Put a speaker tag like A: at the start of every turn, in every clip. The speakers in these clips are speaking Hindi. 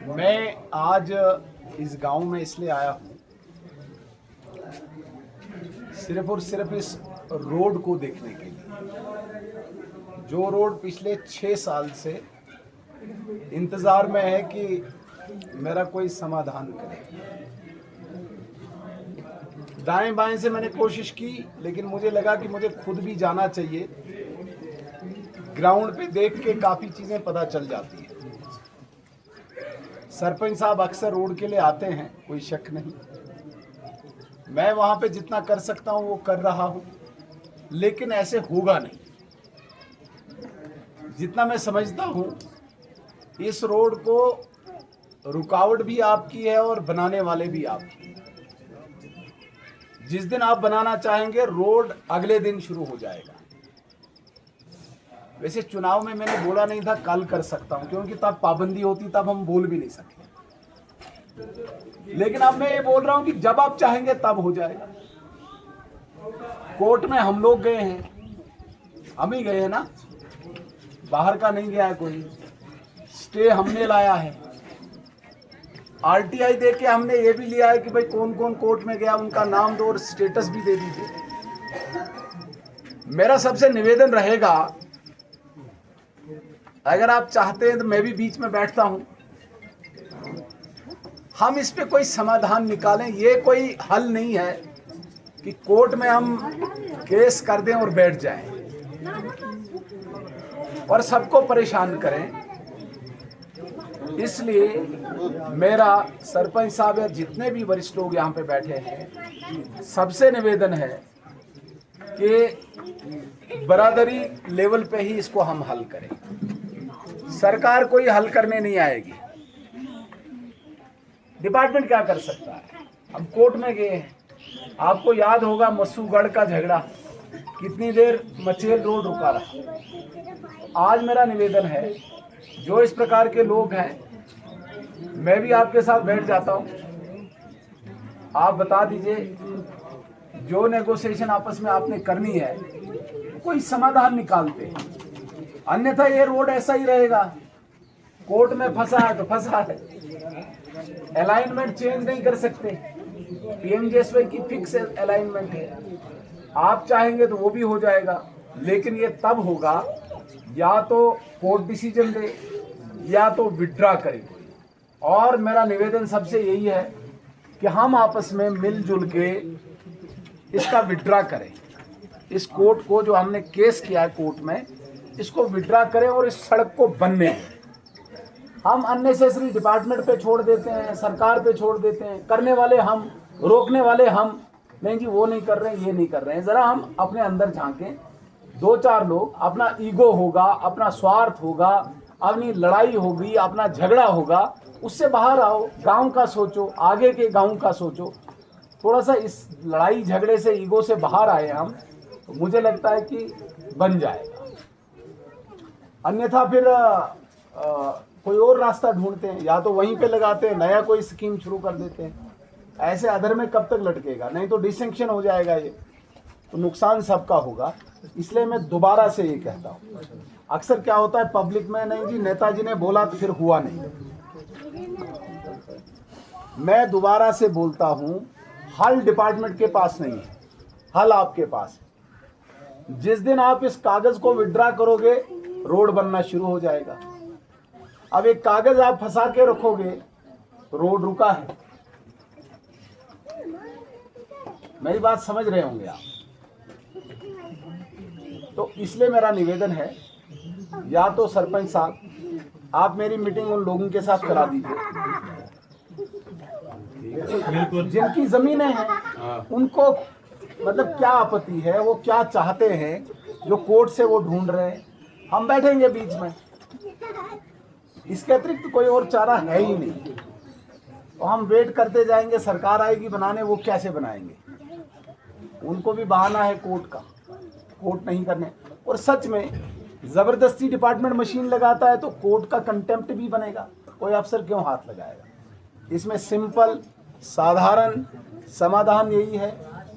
A: मैं आज इस गांव में इसलिए आया हूँ, सिर्फ और सिर्फ इस रोड को देखने के लिए। जो रोड पिछले 6 साल से इंतज़ार में है कि मेरा कोई समाधान करे। दाएं बाएं से मैंने कोशिश की, लेकिन मुझे लगा कि मुझे खुद भी जाना चाहिए। ग्राउंड पे देख के काफ़ी चीज़ें पता चल जाती हैं। सरपंच साहब अक्सर रोड के लिए आते हैं, कोई शक नहीं। मैं वहाँ पे जितना कर सकता हूँ वो कर रहा हूँ, लेकिन ऐसे होगा नहीं। जितना मैं समझता हूँ, इस रोड को रुकावट भी आपकी है और बनाने वाले भी आपकी। जिस दिन आप बनाना चाहेंगे, रोड अगले दिन शुरू हो जाएगा। वैसे चुनाव में मैंने बोला नहीं था कल कर सकता हूं, क्योंकि तब पाबंदी होती, तब हम बोल भी नहीं सकते। लेकिन अब मैं ये बोल रहा हूं कि जब आप चाहेंगे तब हो जाएगा। कोर्ट में हम लोग गए हैं, हम ही गए हैं ना, बाहर का नहीं गया है कोई। स्टे हमने लाया है, आरटीआई दे के हमने ये भी लिया है कि भाई कौन कौन कोर्ट में गया, उनका नाम दो और स्टेटस भी दे दीजिए। मेरा सबसे निवेदन रहेगा, अगर आप चाहते हैं तो मैं भी बीच में बैठता हूं, हम इस पे कोई समाधान निकालें। ये कोई हल नहीं है कि कोर्ट में हम केस कर दें और बैठ जाएं और सबको परेशान करें। इसलिए मेरा सरपंच साहब या जितने भी वरिष्ठ लोग यहाँ पे बैठे हैं, सबसे निवेदन है कि बरादरी लेवल पे ही इसको हम हल करें। सरकार कोई हल करने नहीं आएगी। डिपार्टमेंट क्या कर सकता है? हम कोर्ट में गए हैं, आपको याद होगा मसूगढ़ का झगड़ा, कितनी देर मचेल रोड रुका रहा। आज मेरा निवेदन है, जो इस प्रकार के लोग हैं, मैं भी आपके साथ बैठ जाता हूं। आप बता दीजिए, जो नेगोशिएशन आपस में आपने करनी है, कोई समाधान निकालते हैं। अन्यथा ये रोड ऐसा ही रहेगा। कोर्ट में फंसा है तो फंसा है, अलाइनमेंट चेंज नहीं कर सकते। पीएमजीएसवाई की फिक्स अलाइनमेंट है, आप चाहेंगे तो वो भी हो जाएगा। लेकिन ये तब होगा या तो कोर्ट डिसीजन दे या तो विड्रा करे। और मेरा निवेदन सबसे यही है कि हम आपस में मिलजुल के इसका विड्रा करें। इस कोर्ट को, जो हमने केस किया है कोर्ट में, इसको विड्रा करें और इस सड़क को बनने दें। हम अननेसेसरी डिपार्टमेंट पे छोड़ देते हैं, सरकार पे छोड़ देते हैं। करने वाले हम, रोकने वाले हम। नहीं जी, वो नहीं कर रहे हैं, ये नहीं कर रहे हैं। जरा हम अपने अंदर झांकें। 2-4 लोग, अपना ईगो होगा, अपना स्वार्थ होगा, अपनी लड़ाई होगी, अपना झगड़ा होगा, उससे बाहर आओ। गांव का सोचो, आगे के गांव का सोचो। थोड़ा सा इस लड़ाई झगड़े से, ईगो से बाहर आए हम, तो मुझे लगता है कि बन जाएगा। अन्यथा फिर कोई और रास्ता ढूंढते हैं, या तो वहीं पे लगाते हैं, नया कोई स्कीम शुरू कर देते हैं। ऐसे अधर में कब तक लटकेगा? नहीं तो डिसैंक्शन हो जाएगा ये, तो नुकसान सबका होगा। इसलिए मैं दोबारा से ये कहता हूँ, अक्सर क्या होता है पब्लिक में, नहीं जी नेताजी ने बोला तो फिर हुआ नहीं। मैं दोबारा से बोलता हूँ, हल डिपार्टमेंट के पास नहीं है, हल आपके पास है। जिस दिन आप इस कागज को विड्रा करोगे, रोड बनना शुरू हो जाएगा। अब एक कागज आप फंसा के रखोगे, रोड रुका है। मेरी बात समझ रहे होंगे आप। तो इसलिए मेरा निवेदन है, या तो सरपंच साहब आप मेरी मीटिंग उन लोगों के साथ करा दीजिए जिनकी जमीनें हैं। उनको मतलब क्या आपत्ति है, वो क्या चाहते हैं, जो कोर्ट से वो ढूंढ रहे हैं। हम बैठेंगे बीच में, इसके अतिरिक्त तो कोई और चारा है ही नहीं। तो हम वेट करते जाएंगे, सरकार आएगी बनाने, वो कैसे बनाएंगे? उनको भी बहाना है कोर्ट का, कोर्ट नहीं करने। और सच में जबरदस्ती डिपार्टमेंट मशीन लगाता है तो कोर्ट का कंटेम्प्ट भी बनेगा। कोई अफसर क्यों हाथ लगाएगा? इसमें सिंपल साधारण समाधान यही है।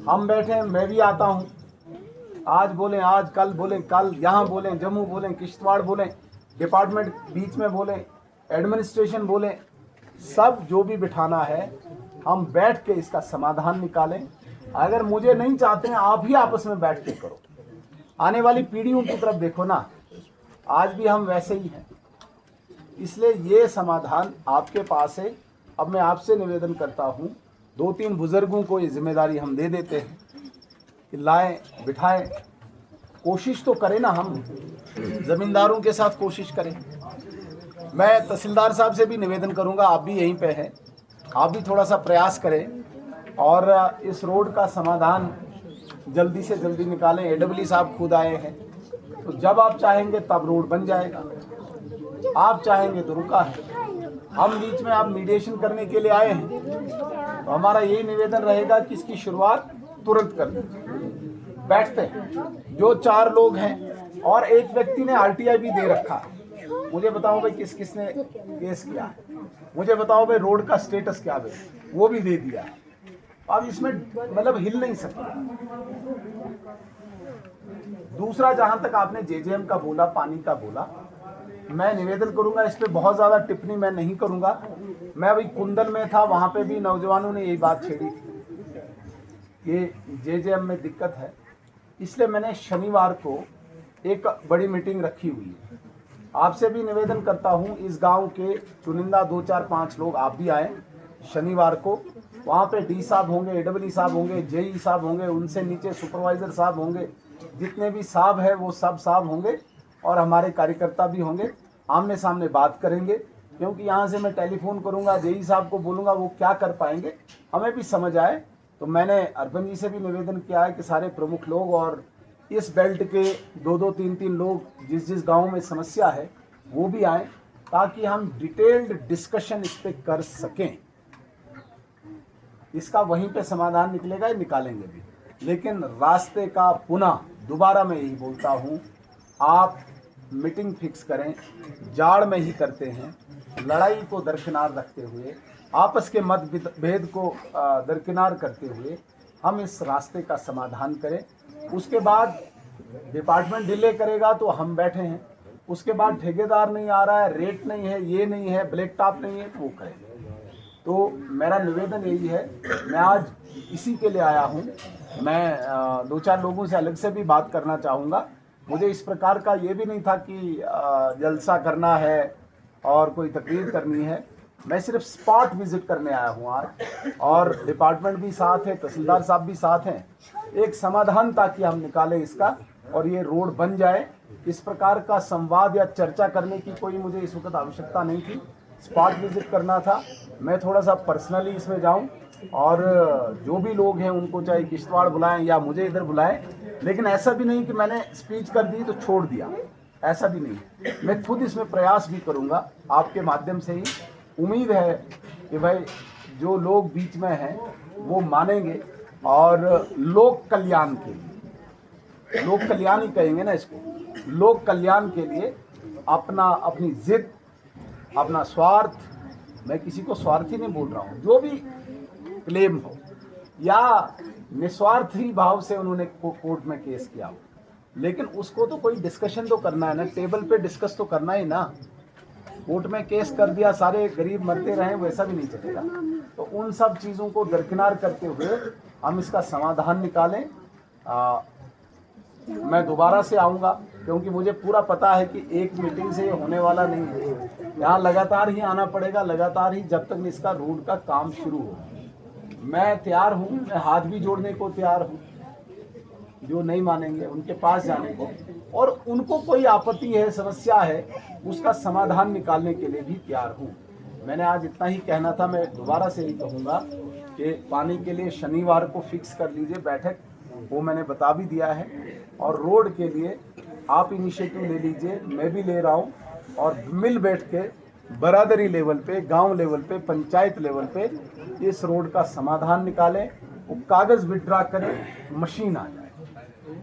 A: हम बैठे, मैं भी आता हूँ, आज बोलें आज, कल बोलें कल, यहाँ बोलें, जम्मू बोलें, किश्तवाड़ बोलें, डिपार्टमेंट बीच में बोलें, एडमिनिस्ट्रेशन बोलें, सब जो भी बिठाना है हम बैठ के इसका समाधान निकालें। अगर मुझे नहीं चाहते हैं, आप ही आपस में बैठ के करो। आने वाली पीढ़ियों की तरफ देखो ना, आज भी हम वैसे ही हैं। इसलिए ये समाधान आपके पास है। अब मैं आपसे निवेदन करता हूँ, 2-3 बुजुर्गों को ये जिम्मेदारी हम दे देते हैं कि लाएं, बिठाएं, कोशिश तो करें ना, हम ज़मींदारों के साथ कोशिश करें। मैं तहसीलदार साहब से भी निवेदन करूंगा, आप भी यहीं पे हैं, आप भी थोड़ा सा प्रयास करें और इस रोड का समाधान जल्दी से जल्दी निकालें। एडब्ल्यू साहब खुद आए हैं, तो जब आप चाहेंगे तब रोड बन जाएगा, आप चाहेंगे तो रुका है। हम बीच में आप मीडिएशन करने के लिए आए हैं, तो हमारा यही निवेदन रहेगा कि इसकी शुरुआत तुरंत कर दें। बैठते हैं, जो 4 लोग हैं और एक व्यक्ति ने आरटीआई भी दे रखा है। मुझे बताओ भाई किस किसने केस किया है, मुझे बताओ भाई रोड का स्टेटस क्या है, वो भी दे दिया है। अब इसमें मतलब हिल नहीं सकता। दूसरा, जहां तक आपने जेजेएम का बोला, पानी का बोला, मैं निवेदन करूंगा, इस पे बहुत ज़्यादा टिप्पणी मैं नहीं करूंगा। मैं अभी कुंदन में था, वहां पे भी नौजवानों ने यही बात छेड़ी थी कि जेजेएम में दिक्कत है। इसलिए मैंने शनिवार को एक बड़ी मीटिंग रखी हुई है। आपसे भी निवेदन करता हूं, इस गांव के चुनिंदा 2, 4, 5 लोग आप भी आए शनिवार को। वहाँ पे डी साहब होंगे, एडब्ल्यू साहब होंगे, जेई साहब होंगे, उनसे नीचे सुपरवाइजर साहब होंगे, जितने भी साहब है वो सब साहब होंगे और हमारे कार्यकर्ता भी होंगे। आमने सामने बात करेंगे, क्योंकि यहाँ से मैं टेलीफोन करूँगा, जेई साहब को बोलूँगा, वो क्या कर पाएंगे हमें भी समझ आए। तो मैंने अर्बन जी से भी निवेदन किया है कि सारे प्रमुख लोग और इस बेल्ट के 2-2, 3-3 लोग जिस जिस गाँव में समस्या है वो भी आएँ, ताकि हम डिटेल्ड डिस्कशन इस पर कर सकें। इसका वहीं पे समाधान निकलेगा, निकालेंगे भी। लेकिन रास्ते का पुनः दोबारा मैं यही बोलता हूँ, आप मीटिंग फिक्स करें, जाड़ में ही करते हैं, लड़ाई को दरकिनार रखते हुए, आपस के मतभेद को दरकिनार करते हुए हम इस रास्ते का समाधान करें। उसके बाद डिपार्टमेंट डिले करेगा तो हम बैठे हैं, उसके बाद ठेकेदार नहीं आ रहा है, रेट नहीं है, ये नहीं है, ब्लैक टॉप नहीं है, तो वो करेंगे। तो मेरा निवेदन यही है, मैं आज इसी के लिए आया हूँ। मैं 2-4 लोगों से अलग से भी बात करना चाहूँगा। मुझे इस प्रकार का ये भी नहीं था कि जलसा करना है और कोई तकरीर करनी है। मैं सिर्फ स्पॉट विजिट करने आया हूँ आज, और डिपार्टमेंट भी साथ है, तहसीलदार साहब भी साथ हैं। एक समाधान ताकि हम निकालें इसका और ये रोड बन जाए। इस प्रकार का संवाद या चर्चा करने की कोई मुझे इस वक्त आवश्यकता नहीं थी, स्पॉट विजिट करना था। मैं थोड़ा सा पर्सनली इसमें जाऊं और जो भी लोग हैं उनको चाहे किश्तवाड़ बुलाएं या मुझे इधर बुलाएं, लेकिन ऐसा भी नहीं कि मैंने स्पीच कर दी तो छोड़ दिया, ऐसा भी नहीं। मैं खुद इसमें प्रयास भी करूंगा आपके माध्यम से ही। उम्मीद है कि भाई जो लोग बीच में हैं वो मानेंगे और लोक कल्याण के लिए, लोक कल्याण ही कहेंगे ना इसको, लोक कल्याण के लिए अपनी जिद, अपना स्वार्थ, मैं किसी को स्वार्थी नहीं बोल रहा हूँ, जो भी क्लेम हो या निस्वार्थी भाव से उन्होंने कोर्ट में केस किया हो, लेकिन उसको तो कोई डिस्कशन तो करना है ना, टेबल पे डिस्कस तो करना ही ना। कोर्ट में केस कर दिया, सारे गरीब मरते रहे, वैसा भी नहीं चलेगा। तो उन सब चीज़ों को दरकिनार करते हुए हम इसका समाधान निकालें। मैं दोबारा से आऊँगा, क्योंकि मुझे पूरा पता है कि एक मीटिंग से ये होने वाला नहीं है। यहाँ लगातार ही आना पड़ेगा, लगातार ही, जब तक इसका रोड का काम शुरू हो। मैं तैयार हूँ, मैं हाथ भी जोड़ने को तैयार हूँ, जो नहीं मानेंगे उनके पास जाने को, और उनको कोई आपत्ति है, समस्या है, उसका समाधान निकालने के लिए भी तैयार हूँ। मैंने आज इतना ही कहना था। मैं दोबारा से ही कहूँगा कि पानी के लिए शनिवार को फिक्स कर लीजिए बैठक, वो मैंने बता भी दिया है। और रोड के लिए आप इनिशिएटिव ले लीजिए, मैं भी ले रहा हूँ, और मिल बैठ के बरादरी लेवल पे, गांव लेवल पे, पंचायत लेवल पे इस रोड का समाधान निकालें। वो कागज़ विड्रा करें, मशीन आ जाए।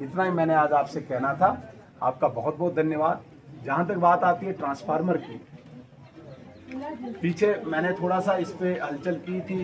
A: इतना ही मैंने आज आपसे कहना था। आपका बहुत बहुत धन्यवाद। जहाँ तक बात आती है ट्रांसफार्मर की, पीछे मैंने थोड़ा सा इस पे हलचल की थी।